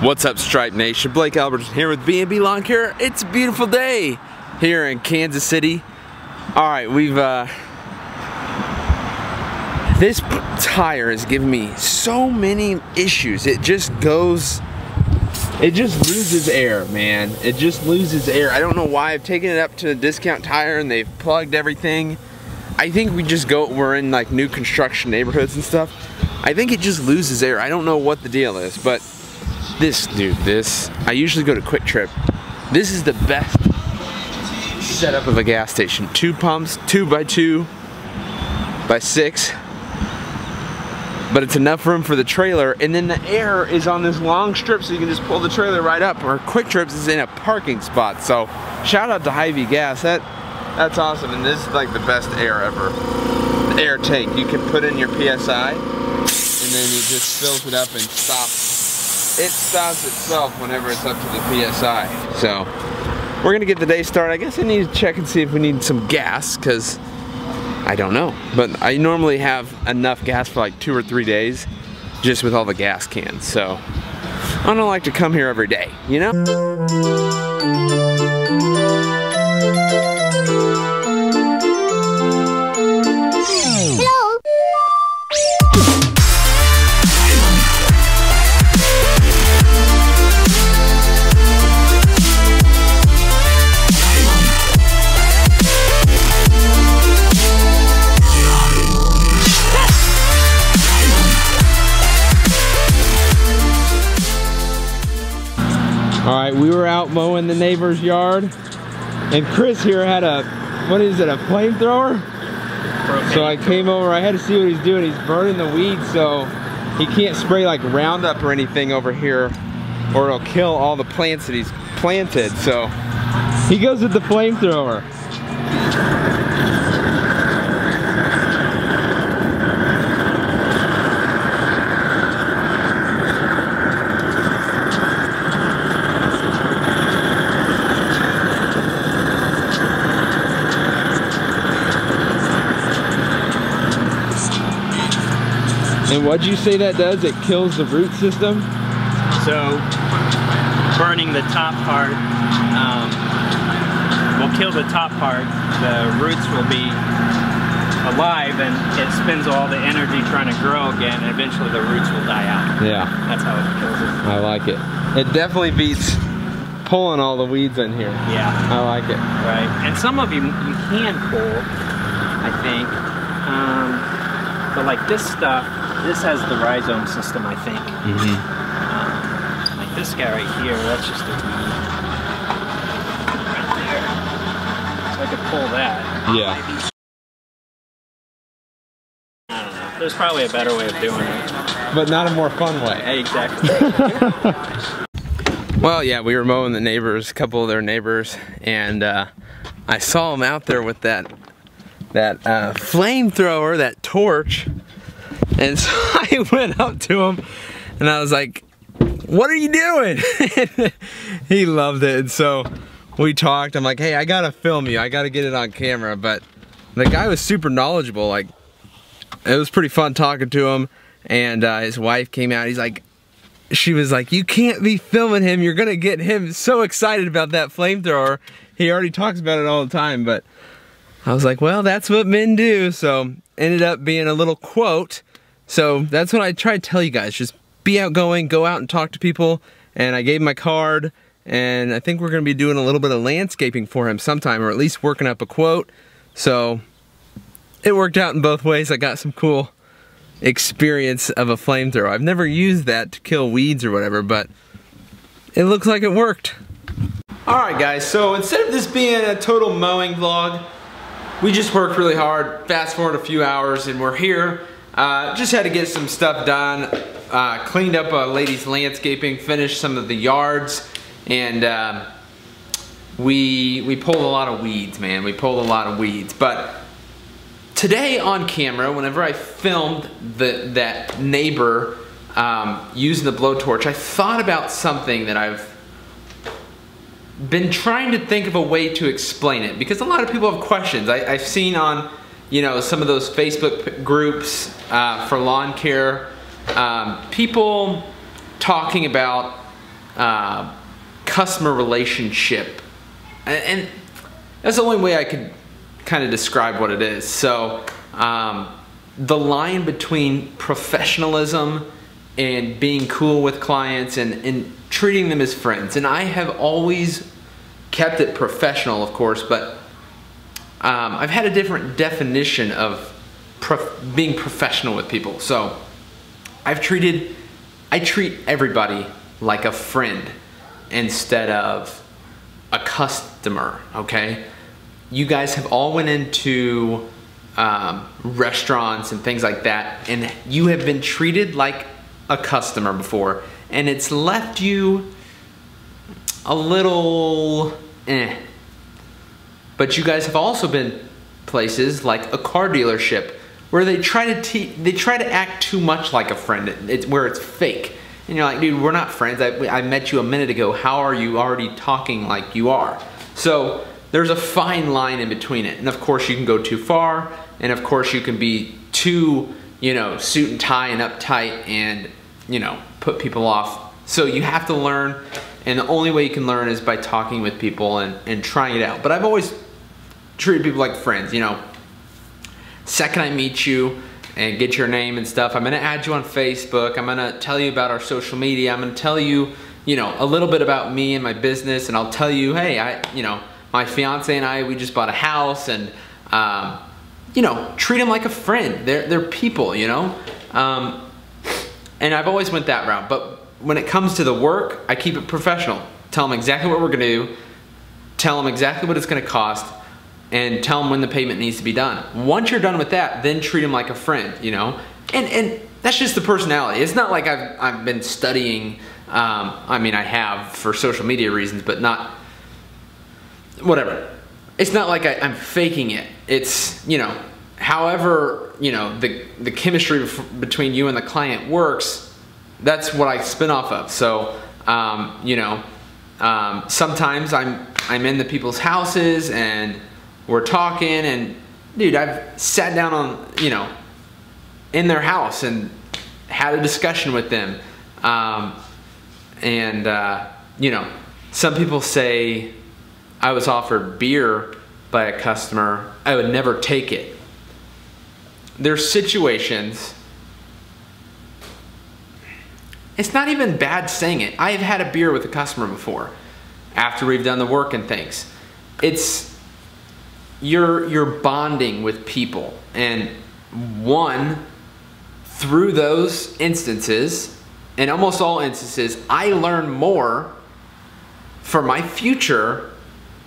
What's up, Stripe Nation? Blake Albertson here with B&B Lawn Care. It's a beautiful day here in Kansas City. Alright, this tire has given me so many issues. It just loses air, man. It just loses air. I don't know why. I've taken it up to the discount tire and they've plugged everything. I think we're in like new construction neighborhoods and stuff. I think it just loses air. I don't know what the deal is, but I usually go to Quick Trip. This is the best setup of a gas station. 2 pumps, 2x2 by 6. But it's enough room for the trailer, and then the air is on this long strip so you can just pull the trailer right up. Or Quick Trips is in a parking spot. So shout out to Hy-Vee Gas. That's awesome, and this is like the best air ever. The air tank, you can put in your PSI, and then it just fills it up and stops. It stops itself whenever it's up to the PSI. So we're gonna get the day started. I guess I need to check and see if we need some gas, because I don't know. But I normally have enough gas for like 2 or 3 days just with all the gas cans. So I don't like to come here every day, you know? Alright, we were out mowing the neighbor's yard, and Chris here had a flamethrower? So I came over, I had to see what he's doing. He's burning the weeds, so he can't spray like Roundup or anything over here, or it'll kill all the plants that he's planted. So he goes with the flamethrower. And what'd you say that does? It kills the root system? So, burning the top part will kill the top part. The roots will be alive and it spends all the energy trying to grow again, and eventually the roots will die out. Yeah. That's how it kills it. I like it. It definitely beats pulling all the weeds in here. Yeah. I like it. Right. And some of you can pull, I think. But like this stuff, this has the rhizome system, I think. Like this guy right here, that's just a weed. Right there. So I could pull that. Yeah. I don't know. There's probably a better way of doing it. But not a more fun way. Exactly. Well, yeah, we were mowing a couple of their neighbors, and I saw them out there with that flamethrower, that torch. And so I went up to him and I was like, "What are you doing?" He loved it. And so we talked. I'm like, "Hey, I gotta film you. I gotta get it on camera." But the guy was super knowledgeable. Like, it was pretty fun talking to him. And his wife came out. She was like, "You can't be filming him. You're gonna get him so excited about that flamethrower. He already talks about it all the time." But I was like, well, that's what men do. So ended up being a little quote. So that's what I try to tell you guys. Just be outgoing, go out and talk to people. And I gave him my card, and I think we're gonna be doing a little bit of landscaping for him sometime, or at least working up a quote. So it worked out in both ways. I got some cool experience of a flamethrower. I've never used that to kill weeds or whatever, but it looks like it worked. Alright guys, so instead of this being a total mowing vlog, we just worked really hard. Fast forward a few hours and we're here. Just had to get some stuff done. Cleaned up a lady's landscaping, finished some of the yards, and we pulled a lot of weeds, man. We pulled a lot of weeds. But today on camera, whenever I filmed that neighbor using the blowtorch, I thought about something that I've been trying to think of a way to explain it, because a lot of people have questions. I've seen on, you know, some of those Facebook groups for lawn care, people talking about customer relationship, and that's the only way I could kind of describe what it is. So the line between professionalism and being cool with clients and treating them as friends, and I have always kept it professional, of course, but I've had a different definition of being professional with people. So I treat everybody like a friend instead of a customer, okay? You guys have all went into restaurants and things like that, and you have been treated like a customer before, and it's left you a little But you guys have also been places like a car dealership where they try to act too much like a friend. Where it's fake. And you're like, dude, we're not friends. I met you a minute ago. How are you already talking like you are? So there's a fine line in between it. And of course you can go too far. And of course you can be too, suit and tie and uptight and, put people off. So you have to learn. And the only way you can learn is by talking with people and trying it out. But I've always treated people like friends, Second I meet you and get your name and stuff, I'm gonna add you on Facebook. I'm gonna tell you about our social media. I'm gonna tell you, a little bit about me and my business, and I'll tell you, hey, my fiance and I, we just bought a house, and treat them like a friend. They're people, and I've always went that route. But when it comes to the work, I keep it professional. Tell them exactly what we're gonna do. Tell them exactly what it's gonna cost. And tell them when the payment needs to be done. Once you're done with that, then treat them like a friend, And that's just the personality. It's not like I've been studying, I mean I have for social media reasons, but not, whatever. It's not like I'm faking it. It's, however, the chemistry between you and the client works, that's what I spin off of. So, sometimes I'm in the people's houses and we're talking, and dude, I've sat down on, in their house and had a discussion with them. Some people say I was offered beer by a customer, I would never take it. There's situations, it's not even bad saying it. I've had a beer with a customer before after we've done the work and things. You're bonding with people, and through those instances, in almost all instances, I learn more for my future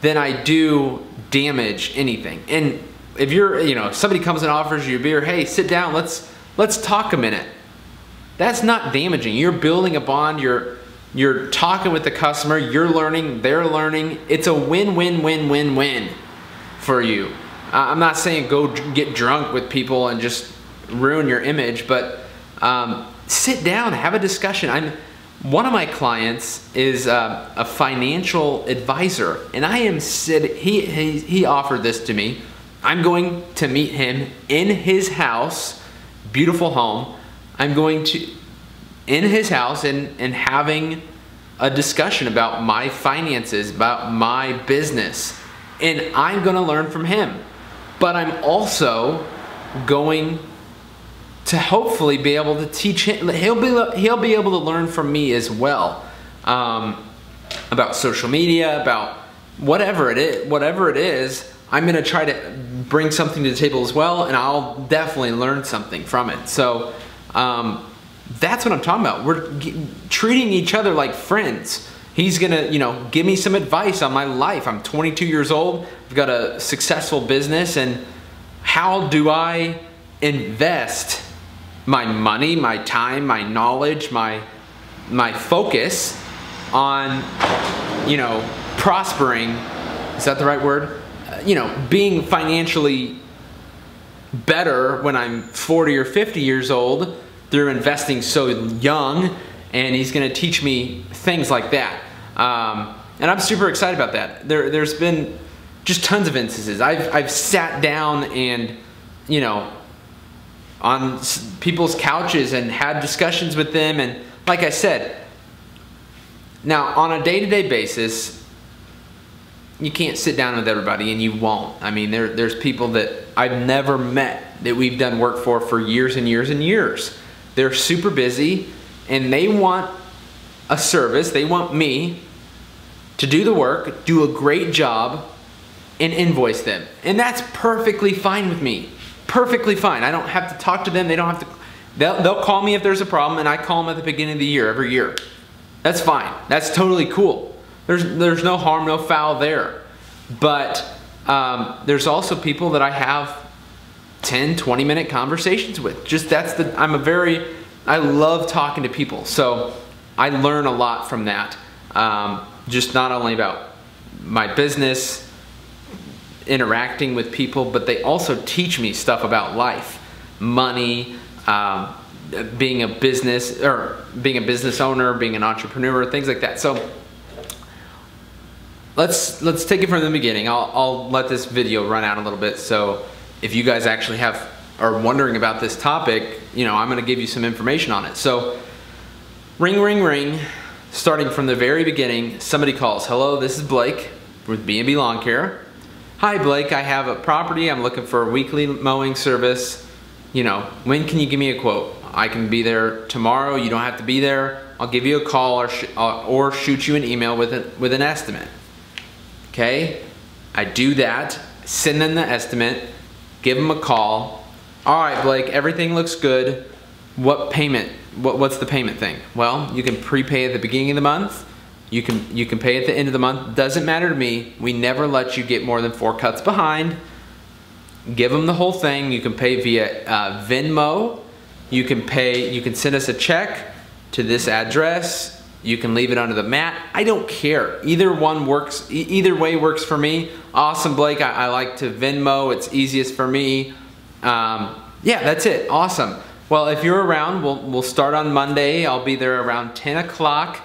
than I do damage anything. And if you're, somebody comes and offers you a beer, hey, sit down, let's talk a minute. That's not damaging. You're building a bond. You're talking with the customer. You're learning. They're learning. It's a win-win-win-win-win for you. I'm not saying go get drunk with people and just ruin your image, but sit down, have a discussion. One of my clients is a financial advisor, and he offered this to me. I'm going to meet him in his house, beautiful home. I'm going to in his house and having a discussion about my finances, about my business. And I'm going to learn from him. But I'm also going to hopefully be able to teach him. He'll be able to learn from me as well, about social media, about whatever it is. I'm going to try to bring something to the table as well, and I'll definitely learn something from it. So that's what I'm talking about. We're treating each other like friends. He's gonna, give me some advice on my life. I'm 22 years old. I've got a successful business, and how do I invest my money, my time, my knowledge, my focus on, prospering? Is that the right word? Being financially better when I'm 40 or 50 years old through investing so young, and he's gonna teach me things like that. And I'm super excited about that. There's been just tons of instances. I've sat down and, on people's couches and had discussions with them, and like I said, Now, on a day-to-day basis, you can't sit down with everybody, and you won't. I mean, there's people that I've never met that we've done work for years and years and years. They're super busy, and they want a service. They want me to do the work, do a great job, and invoice them. And that's perfectly fine with me. Perfectly fine. I don't have to talk to them. They don't have to. They'll call me if there's a problem, and I call them at the beginning of the year, every year. That's fine. That's totally cool. There's no harm, no foul there. But there's also people that I have 10, 20-minute conversations with. Just I love talking to people. So I learn a lot from that. Just not only about my business, interacting with people, but they also teach me stuff about life, money, being a business owner, being an entrepreneur, things like that. So let's take it from the beginning. I'll let this video run out a little bit, so if you guys actually are wondering about this topic, I'm going to give you some information on it. So ring, ring, ring. Starting from the very beginning, somebody calls. Hello, this is Blake with B&B Lawn Care. Hi Blake, I have a property. I'm looking for a weekly mowing service. When can you give me a quote? I can be there tomorrow. You don't have to be there. I'll give you a call or shoot you an email with an estimate. Okay, I do that. Send them the estimate. Give them a call. All right, Blake, everything looks good. What payment? What's the payment thing? Well, you can prepay at the beginning of the month. You can pay at the end of the month. Doesn't matter to me. We never let you get more than 4 cuts behind. Give them the whole thing. You can pay via Venmo. You can send us a check to this address. You can leave it under the mat. I don't care. Either one works. Either way works for me. Awesome, Blake. I like to Venmo. It's easiest for me. Yeah, that's it. Awesome. Well, if you're around, we'll start on Monday. I'll be there around 10 o'clock.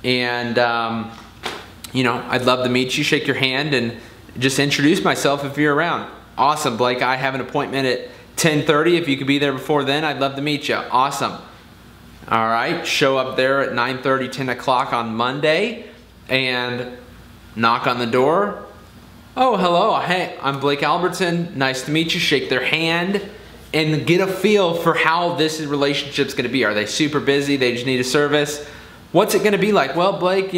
And, I'd love to meet you, shake your hand, and just introduce myself if you're around. Awesome, Blake. I have an appointment at 10:30. If you could be there before then, I'd love to meet you. Awesome. All right. Show up there at 9:30, 10 o'clock on Monday and knock on the door. Oh, hello. Hey, I'm Blake Albertson. Nice to meet you. Shake their hand and get a feel for how this relationship's going to be. Are they super busy? They just need a service? What's it going to be like? Well, Blake,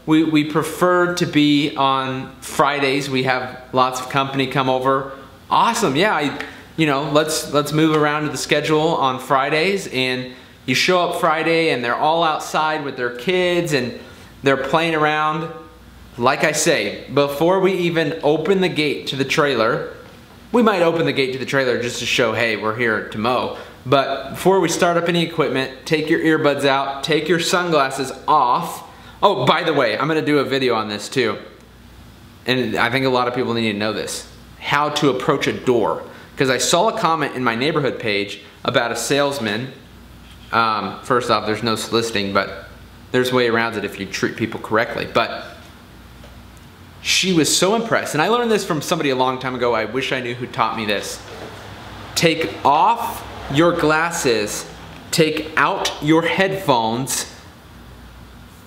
we prefer to be on Fridays. We have lots of company come over. Awesome. Yeah, let's move around to the schedule on Fridays, and you show up Friday and they're all outside with their kids and they're playing around. Like I say, before we even open the gate to the trailer, we might open the gate to the trailer just to show, hey, we're here to mow. But before we start up any equipment, take your earbuds out, take your sunglasses off. Oh, by the way, I'm gonna do a video on this too. And I think a lot of people need to know this. How to approach a door. Because I saw a comment in my neighborhood page about a salesman. First off, there's no soliciting, but there's a way around it if you treat people correctly. But she was so impressed, and I learned this from somebody a long time ago. I wish I knew who taught me this. Take off your glasses, take out your headphones,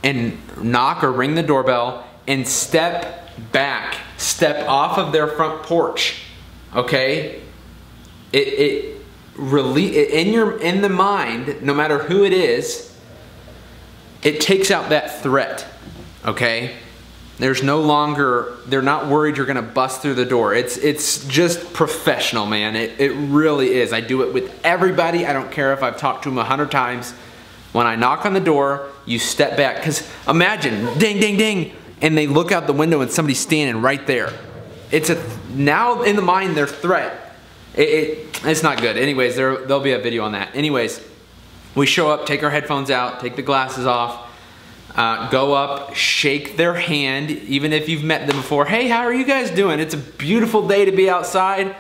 and knock or ring the doorbell, and step back. Step off of their front porch. Okay? In the mind, no matter who it is, it takes out that threat. Okay? There's no longer, they're not worried you're gonna bust through the door. It's just professional, man. It really is. I do it with everybody. I don't care if I've talked to them 100 times. When I knock on the door, you step back. Because imagine, ding, ding, ding, and they look out the window and somebody's standing right there. Now in the mind, their threat. It's not good. Anyways, there'll be a video on that. Anyways, we show up, take our headphones out, take the glasses off, go up, shake their hand, even if you've met them before. Hey, how are you guys doing? It's a beautiful day to be outside.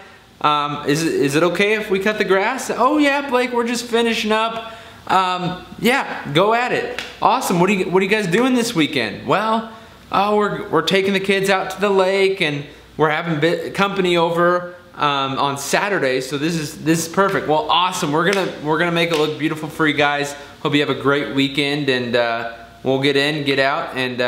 Is it okay if we cut the grass? Oh yeah, Blake, we're just finishing up. Yeah, go at it. Awesome. What are you guys doing this weekend? Well, we're taking the kids out to the lake, and we're having company over on Saturday. So this is perfect. Well, awesome. We're gonna make it look beautiful for you guys. Hope you have a great weekend, and we'll get in, get out, and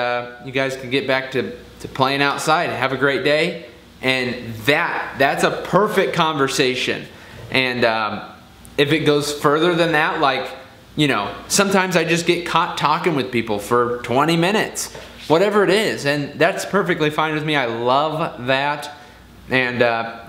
you guys can get back to playing outside. Have a great day. And that's a perfect conversation. And if it goes further than that, like, you know, sometimes I just get caught talking with people for 20 minutes, whatever it is, and that's perfectly fine with me. I love that. And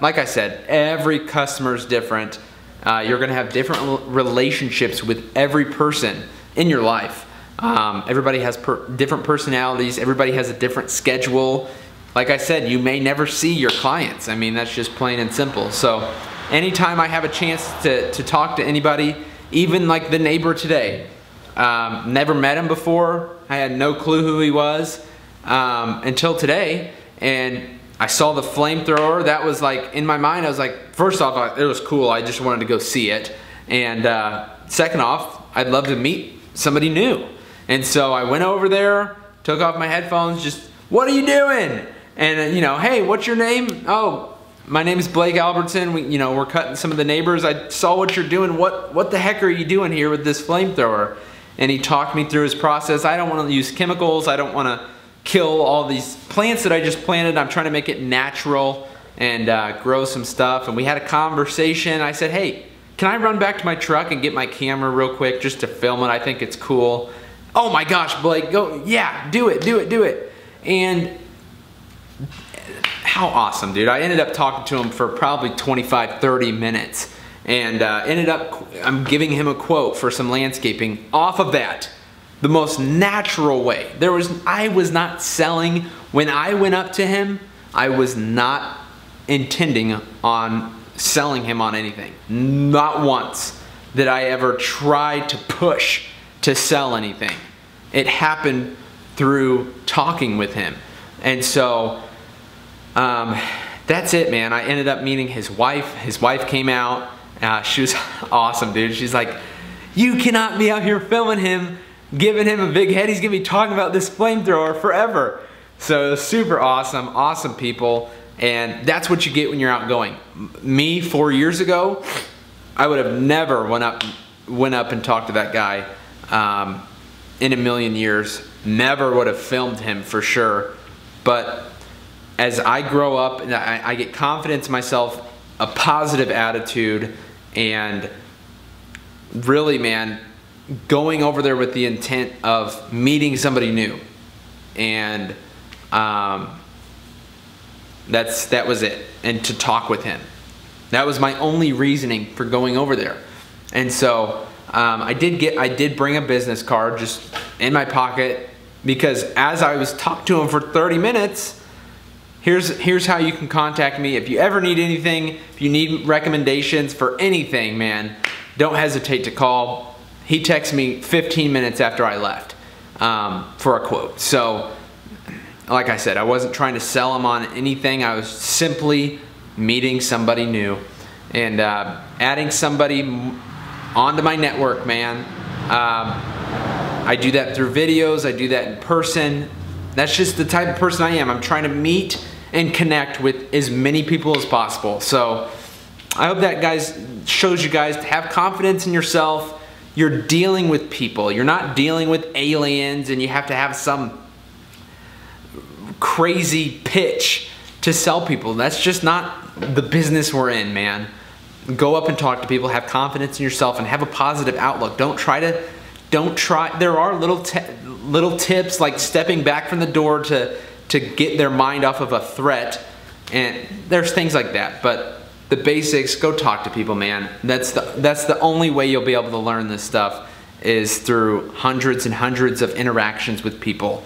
like I said, every customer is different. You're gonna have different relationships with every person in your life. Everybody has different personalities. Everybody has a different schedule. Like I said, you may never see your clients. I mean, that's just plain and simple. So anytime I have a chance to talk to anybody, even like the neighbor today, never met him before. I had no clue who he was until today. And I saw the flamethrower. That was like, in my mind, I was like, first off, it was cool. I just wanted to go see it. And second off, I'd love to meet somebody new. And so I went over there, took off my headphones, just, what are you doing? And you know, hey, what's your name? Oh, my name is Blake Albertson. We're cutting some of the neighbors. I saw what you're doing. What the heck are you doing here with this flamethrower? And he talked me through his process. I don't want to use chemicals. I don't want to kill all these plants that I just planted. I'm trying to make it natural and grow some stuff. And we had a conversation. I said, hey, can I run back to my truck and get my camera real quick just to film it? I think it's cool. Oh my gosh, Blake, go, yeah, do it, do it, do it. And how awesome, dude. I ended up talking to him for probably 25, 30 minutes. And I'm giving him a quote for some landscaping off of that. The most natural way. I was not selling. When I went up to him, I was not intending on selling him on anything. Not once did I ever try to push to sell anything. It happened through talking with him. And so that's it, man. I ended up meeting his wife. His wife came out. She was awesome, dude. She's like, you cannot be out here filming him, giving him a big head. He's gonna be talking about this flamethrower forever. So it was super awesome, awesome people. And that's what you get when you're outgoing. Me, 4 years ago, I would have never went up and talked to that guy in a million years. Never would have filmed him for sure. But as I grow up and I get confidence in myself, a positive attitude, and really, man, going over there with the intent of meeting somebody new. And that was it. And to talk with him. That was my only reasoning for going over there. And so I did bring a business card just in my pocket, because as I was talking to him for 30 minutes, here's how you can contact me. If you ever need anything, if you need recommendations for anything, man, don't hesitate to call. He texted me 15 minutes after I left for a quote. So, like I said, I wasn't trying to sell him on anything. I was simply meeting somebody new and adding somebody onto my network, man. I do that through videos. I do that in person. That's just the type of person I am. I'm trying to meet and connect with as many people as possible. So I hope that, guys, shows you guys to have confidence in yourself. You're dealing with people. You're not dealing with aliens and you have to have some crazy pitch to sell people. That's just not the business we're in, man. Go up and talk to people. Have confidence in yourself and have a positive outlook. Don't try. There are little tips like stepping back from the door to get their mind off of a threat, and there's things like that. But the basics, go talk to people, man. That's the only way you'll be able to learn this stuff, is through hundreds and hundreds of interactions with people.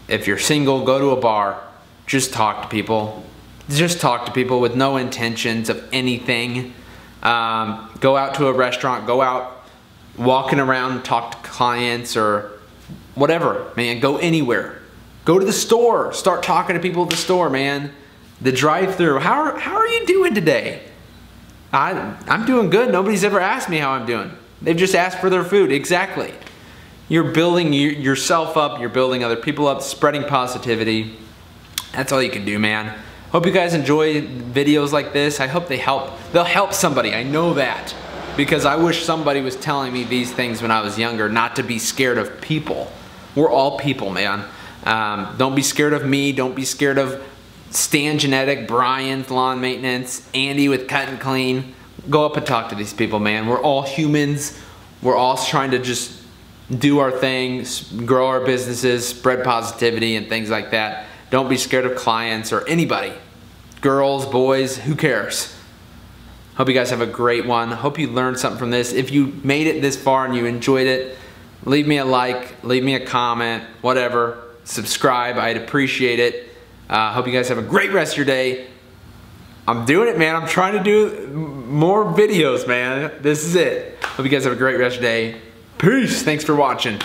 If you're single, go to a bar. Just talk to people. Just talk to people with no intentions of anything. Go out to a restaurant, go out walking around, talk to clients or whatever, man. Go anywhere. Go to the store, start talking to people at the store, man. The drive-thru, how are you doing today? I'm doing good. Nobody's ever asked me how I'm doing. They've just asked for their food. Exactly. You're building yourself up, you're building other people up, spreading positivity. That's all you can do, man. Hope you guys enjoy videos like this. I hope they'll help somebody. I know that. because I wish somebody was telling me these things when I was younger, not to be scared of people. We're all people, man. Don't be scared of me. Don't be scared of Stan Genetic, Brian's Lawn Maintenance, Andy with Cut and Clean. Go up and talk to these people, man. We're all humans. We're all trying to just do our thing, grow our businesses, spread positivity and things like that. Don't be scared of clients or anybody. Girls, boys, who cares? Hope you guys have a great one. Hope you learned something from this. If you made it this far and you enjoyed it, leave me a like, leave me a comment, whatever. Subscribe, I'd appreciate it. Hope you guys have a great rest of your day. I'm doing it, man. I'm trying to do more videos, man. This is it. Hope you guys have a great rest of your day. Peace. Thanks for watching.